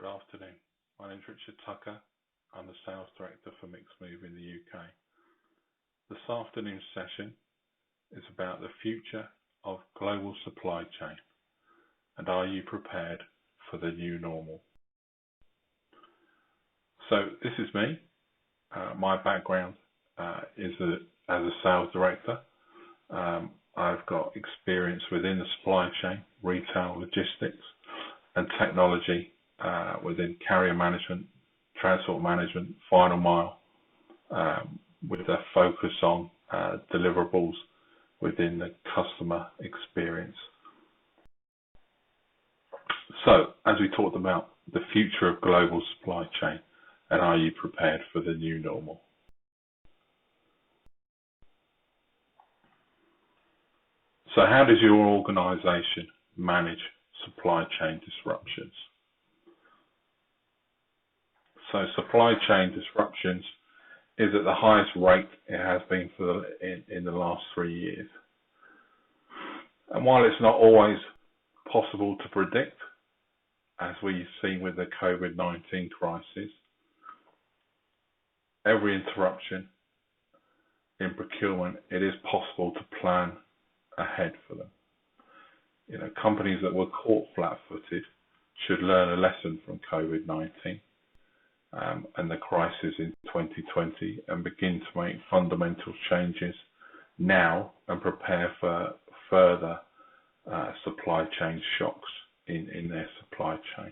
Good afternoon. My name is Richard Tucker. I'm the Sales Director for MIXMOVE in the UK. This afternoon's session is about the future of global supply chain and are you prepared for the new normal? So this is me. My background is as a Sales Director. I've got experience within the supply chain, retail, logistics and technology within carrier management, transport management, final mile, with a focus on deliverables within the customer experience. So, as we talked about the future of global supply chain and are you prepared for the new normal? So how does your organization manage supply chain disruptions? So supply chain disruptions is at the highest rate it has been in the last 3 years. And while it's not always possible to predict, as we've seen with the COVID-19 crisis, every interruption in procurement, it is possible to plan ahead for them. You know, companies that were caught flat-footed should learn a lesson from COVID-19 and the crisis in 2020 and begin to make fundamental changes now and prepare for further supply chain shocks in their supply chain.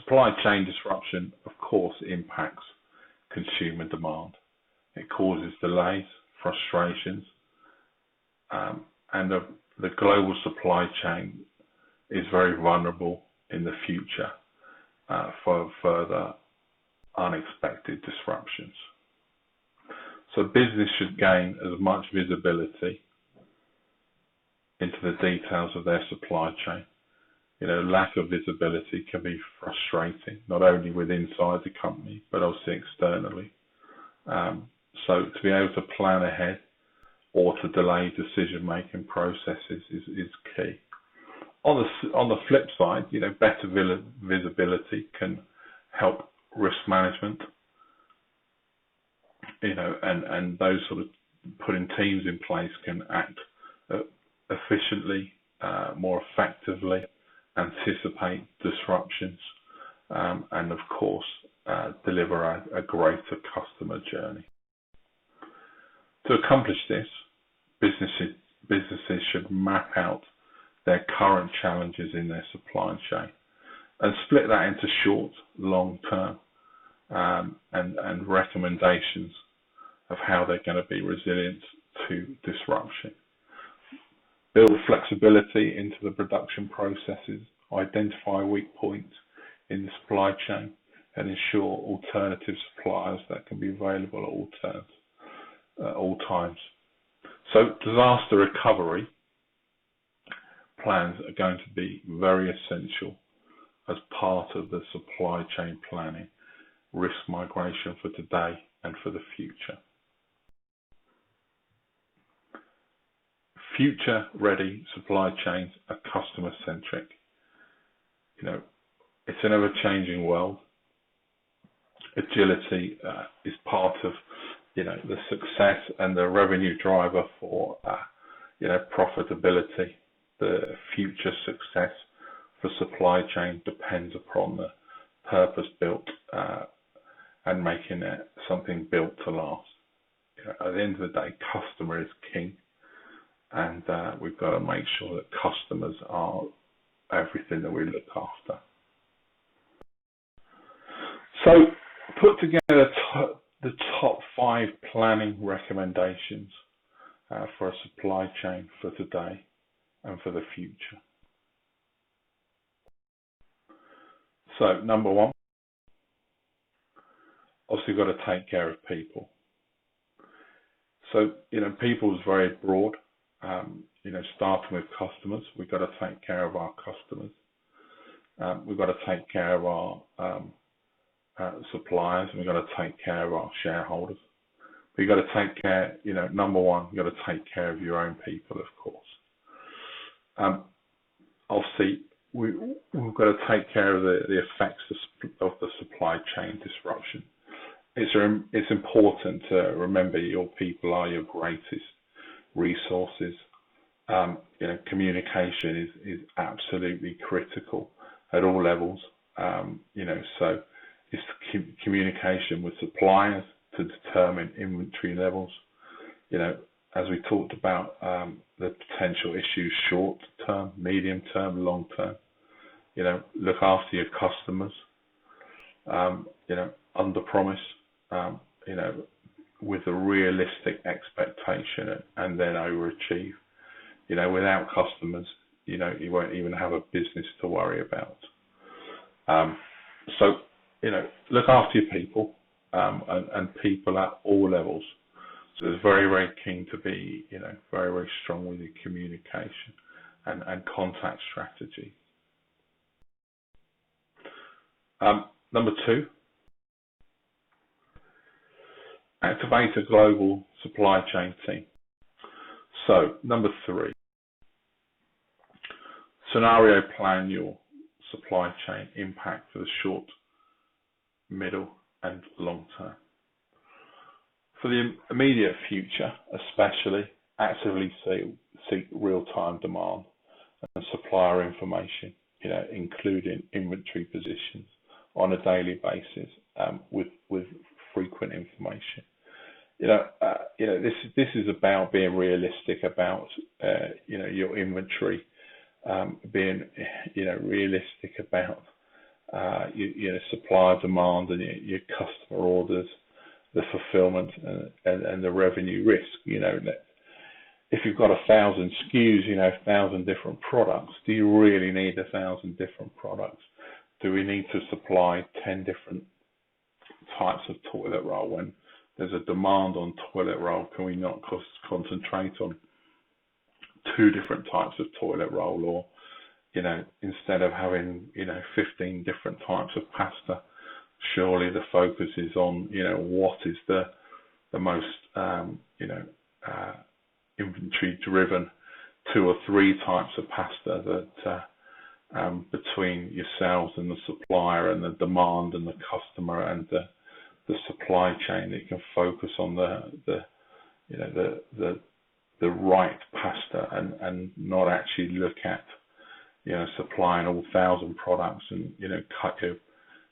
Supply chain disruption, of course, impacts consumer demand. It causes delays, frustrations, and the global supply chain is very vulnerable in the future for further unexpected disruptions. So business should gain as much visibility into the details of their supply chain. You know, lack of visibility can be frustrating, not only within inside the company, but also externally. So to be able to plan ahead or to delay decision-making processes is key. On the flip side, you know, better visibility can help risk management, you know, and those sort of putting teams in place can act efficiently, more effectively, anticipate disruptions, and of course, deliver a greater customer journey. To accomplish this, businesses should map out their current challenges in their supply chain and split that into short, long term, and recommendations of how they're going to be resilient to disruption. Build flexibility into the production processes, identify weak points in the supply chain, and ensure alternative suppliers that can be available at all times. So disaster recovery plans are going to be very essential as part of the supply chain planning, risk migration for today and for the future. Future-ready supply chains are customer-centric. You know, it's an ever-changing world. Agility is part of, you know, the success and the revenue driver for, you know, profitability. The future success for supply chain depends upon the purpose-built and making it something built to last. You know, at the end of the day, customer is king, and we've got to make sure that customers are everything that we look after. So, put together the top 5 planning recommendations for a supply chain for today and for the future. So, number 1, obviously you've got to take care of people. So, you know, people is very broad. You know, starting with customers, we've got to take care of our customers. We've got to take care of our suppliers, and we've got to take care of our shareholders. We've got to take care, you know, number 1, you've got to take care of your own people, of course. Obviously, we've got to take care of the effects of the supply chain disruption. It's important to remember your people are your greatest resources. Communication is absolutely critical at all levels. So it's communication with suppliers to determine inventory levels. As we talked about, the potential issues short term, medium term, long term. Look after your customers. Under promise. With a realistic expectation, and then overachieve. Without customers, you won't even have a business to worry about. So, look after your people, and people at all levels. So it's very, very keen to be, very, very strong with your communication and contact strategy. Number 2, activate a global supply chain team. So, number 3, scenario plan your supply chain impact for the short, middle, and long term. For the immediate future, especially, actively seek real-time demand and supplier information, including inventory positions on a daily basis, with frequent information. This is about being realistic about your inventory, being realistic about your supplier demand and your customer orders, the fulfillment and the revenue risk. If you've got 1,000 SKUs, 1,000 different products, do you really need 1,000 different products? Do we need to supply 10 different types of toilet roll when there's a demand on toilet roll? Can we not concentrate on 2 different types of toilet roll, or instead of having 15 different types of pasta, surely the focus is on what is the most inventory driven 2 or 3 types of pasta that between yourselves and the supplier and the demand and the customer and the supply chain, that you can focus on the right pasta and not actually look at supplying all 1,000 products and cut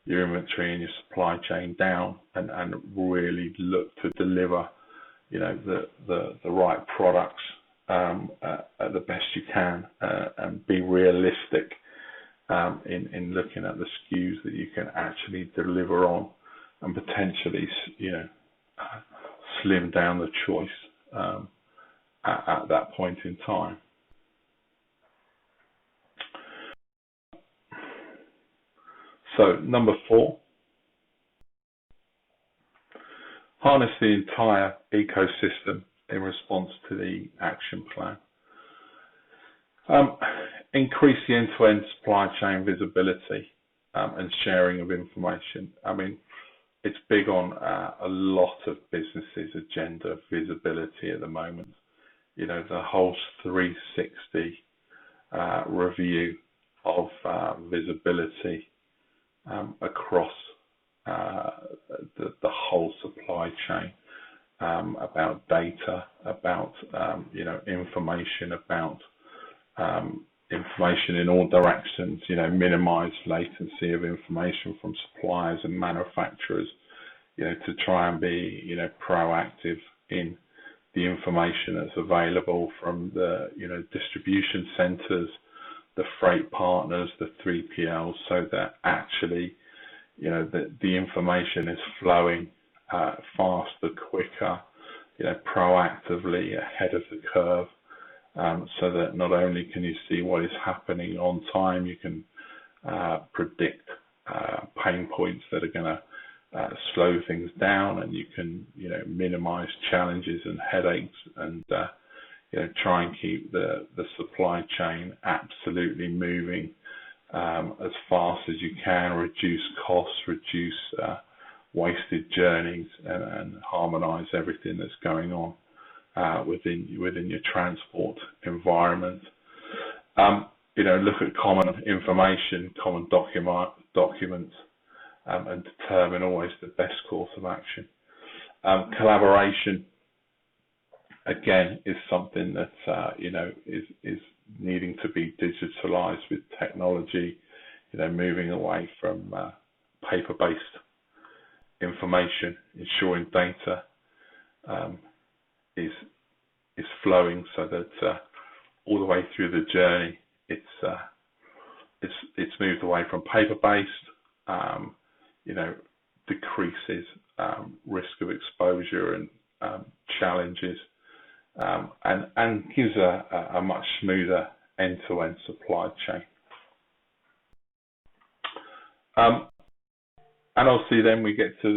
your inventory and your supply chain down and really look to deliver the right products at the best you can, and be realistic in looking at the SKUs that you can actually deliver on, and potentially slim down the choice at that point in time. So, number 4, harness the entire ecosystem in response to the action plan. Increase the end-to-end supply chain visibility and sharing of information. It's big on a lot of businesses' agenda, visibility at the moment. The whole 360 review of visibility across the whole supply chain, about data, about information, about information in all directions, minimize latency of information from suppliers and manufacturers, to try and be proactive in the information that's available from the distribution centers, the freight partners, the 3PLs, so that actually the information is flowing faster, quicker, proactively ahead of the curve, so that not only can you see what is happening on time, you can predict pain points that are going to slow things down, and you can minimize challenges and headaches, and try and keep the supply chain absolutely moving as fast as you can, reduce costs, reduce wasted journeys, and harmonize everything that's going on within your transport environment. look at common information, common documents, and determine always the best course of action. Collaboration, again, is something that is needing to be digitalized with technology. Moving away from paper-based information, ensuring data is flowing so that all the way through the journey, it's moved away from paper-based. Decreases risk of exposure and challenges, and gives a much smoother end-to-end supply chain. And obviously, then we get to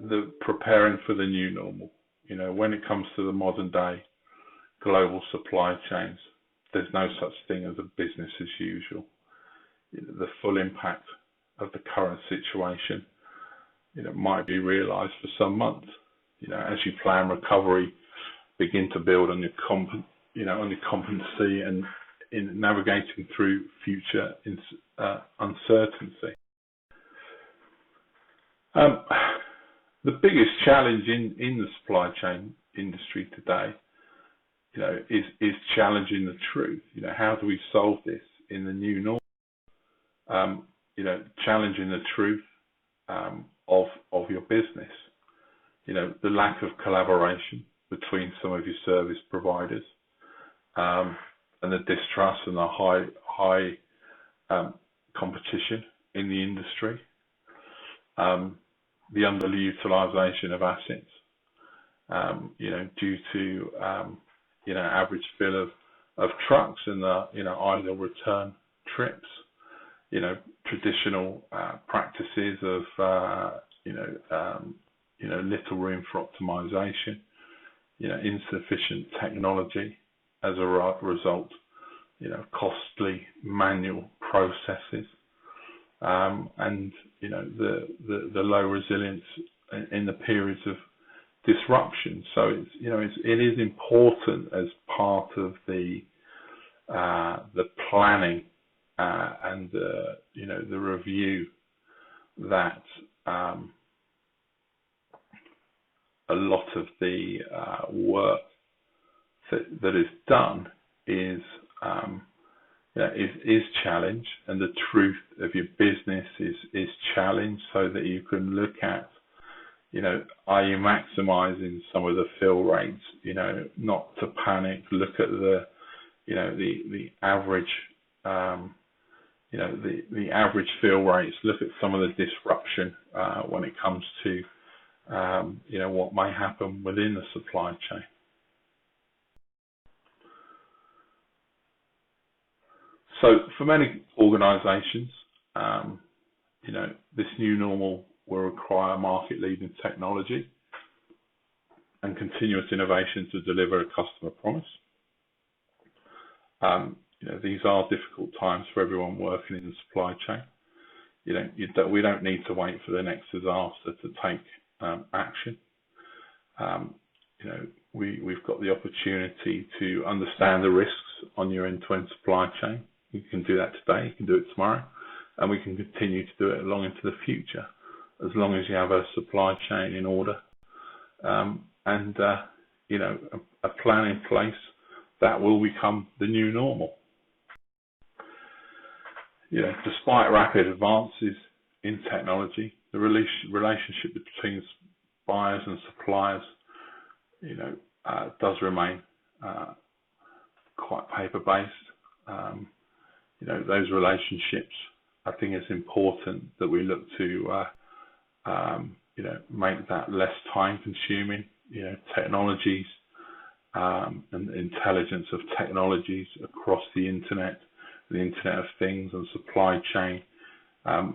the preparing for the new normal. When it comes to the modern day global supply chains, there's no such thing as a business as usual. The full impact of the current situation, might be realised for some months. As you plan recovery, begin to build on your competency and in navigating through future uncertainty. The biggest challenge in the supply chain industry today, is challenging the truth. How do we solve this in the new normal? Challenging the truth of your business. The lack of collaboration between some of your service providers, and the distrust and the high competition in the industry. The underutilization of assets, due to average fill of trucks and the idle return trips. Traditional practices of little room for optimization. Insufficient technology as a result. Costly manual processes, and the low resilience in the periods of disruption. So it is important as part of the planning and the review that a lot of the work that is done is challenged, and the truth of your business is challenged, so that you can look at, are you maximizing some of the fill rates? Not to panic. Look at the average, the average fill rates. Look at some of the disruption when it comes to, what may happen within the supply chain. So for many organisations, this new normal will require market-leading technology and continuous innovation to deliver a customer promise. These are difficult times for everyone working in the supply chain. We don't need to wait for the next disaster to take action. We've got the opportunity to understand the risks on your end-to-end supply chain. You can do that today, you can do it tomorrow, and we can continue to do it long into the future, as long as you have a supply chain in order, and a plan in place that will become the new normal. Despite rapid advances in technology, the relationship between buyers and suppliers, does remain quite paper-based. Those relationships, I think it's important that we look to, make that less time-consuming. Technologies and the intelligence of technologies across the Internet of Things and supply chain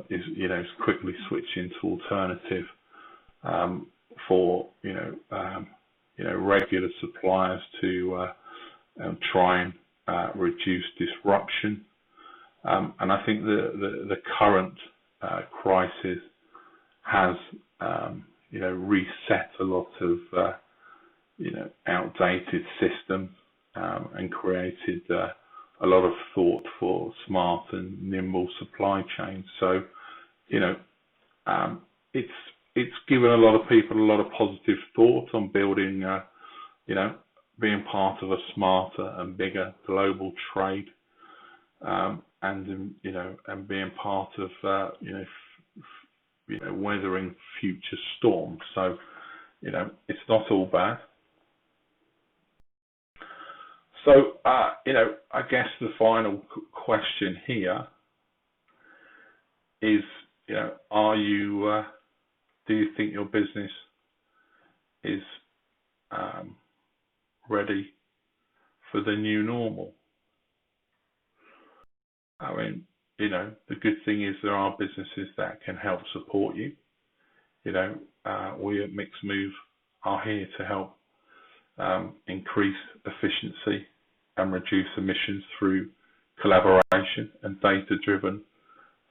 is quickly switching to alternative for regular suppliers to try and reduce disruption. And I think the current crisis has reset a lot of outdated systems and created a lot of thought for smart and nimble supply chains. So, it's given a lot of people a lot of positive thought on building, being part of a smarter and bigger global trade, and being part of, weathering future storms. So, it's not all bad. So, I guess the final question here is, do you think your business is ready for the new normal? I mean, the good thing is there are businesses that can help support you. We at MIXMOVE are here to help increase efficiency and reduce emissions through collaboration and data-driven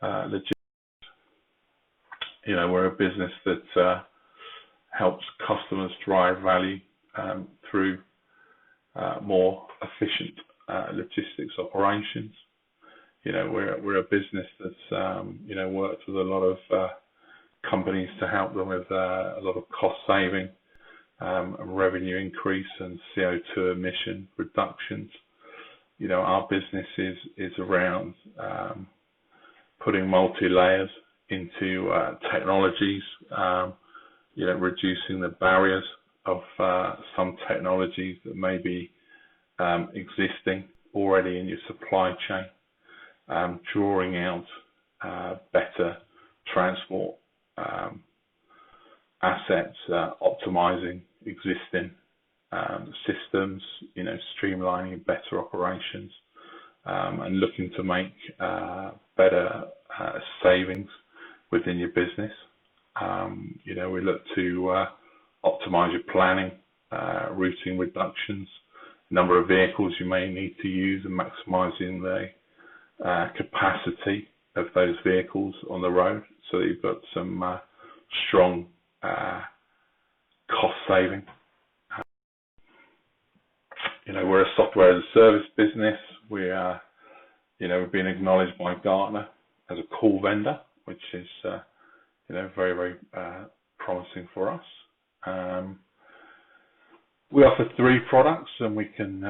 logistics. We're a business that helps customers drive value through more efficient logistics operations. We're a business that's worked with a lot of companies to help them with a lot of cost saving, revenue increase, and CO2 emission reductions. Our business is around putting multi-layers into technologies, reducing the barriers of some technologies that may be existing already in your supply chain, drawing out better transport assets, optimizing existing systems, streamlining better operations, and looking to make better savings within your business. We look to optimize your planning, routing reductions, number of vehicles you may need to use, and maximizing the capacity of those vehicles on the road, so that you've got some strong cost saving. We're a software as a service business. We are, we've been acknowledged by Gartner as a call vendor, which is, very, very promising for us. We offer 3 products, and we can,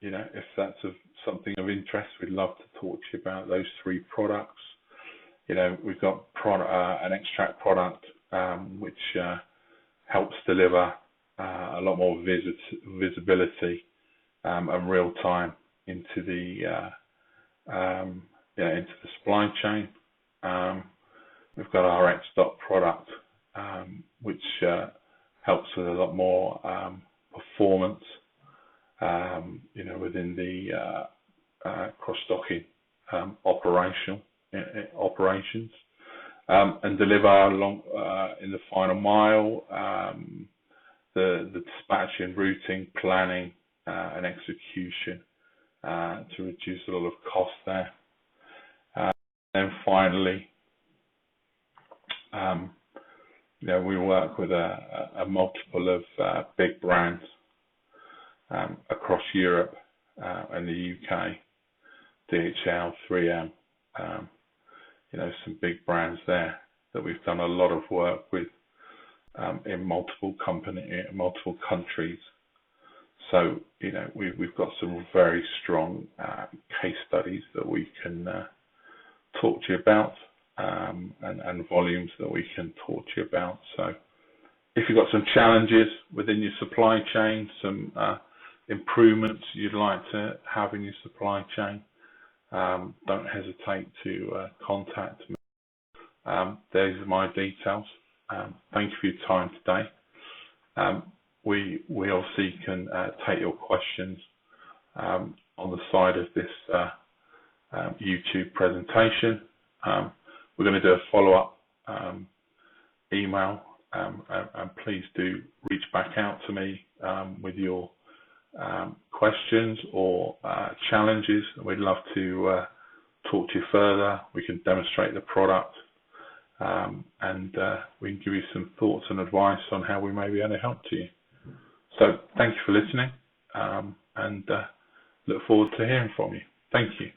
if that's something of interest, we'd love to talk to you about those 3 products. We've got an extract product which helps deliver a lot more visibility and real time into the supply chain. We've got our X-Dot product which helps with a lot more performance, within the cross-docking operations, and deliver along in the final mile, the dispatching, routing, planning, and execution to reduce a lot of cost there. And finally, we work with a multiple of big brands across Europe and the UK, DHL, 3M, some big brands there that we've done a lot of work with in multiple countries. So, we've got some very strong case studies that we can talk to you about, and volumes that we can talk to you about. So if you've got some challenges within your supply chain, some improvements you'd like to have in your supply chain, don't hesitate to contact me. There's my details. Thank you for your time today. We obviously can take your questions on the side of this YouTube presentation. We're going to do a follow-up email, and please do reach back out to me with your questions or challenges. We'd love to talk to you further. We can demonstrate the product, and we can give you some thoughts and advice on how we may be able to help to you. So thank you for listening. and look forward to hearing from you. Thank you.